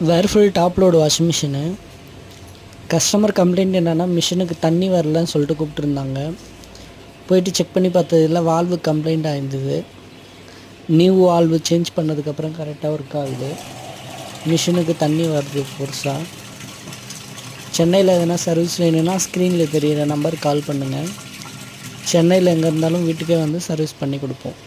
Whirlpool top load washing machine. Customer complaint என்னென்னா மிஷினுக்கு தண்ணி வரலன்னு சொல்லிட்டு கூப்பிட்ருந்தாங்க. போயிட்டு செக் பண்ணி பார்த்ததில் வால்வு கம்ப்ளைண்ட் ஆகிருந்தது. நியூ வால்வு சேஞ்ச் பண்ணதுக்கப்புறம் கரெக்டாக ஒர்க் ஆகுது. மிஷினுக்கு தண்ணி வருது புதுசாக. சென்னையில் எதனா சர்வீஸ் வேணும்னா ஸ்க்ரீனில் தெரியிற நம்பருக்கு கால் பண்ணுங்கள். சென்னையில் எங்கே இருந்தாலும் வீட்டுக்கே வந்து சர்வீஸ் பண்ணி கொடுப்போம்.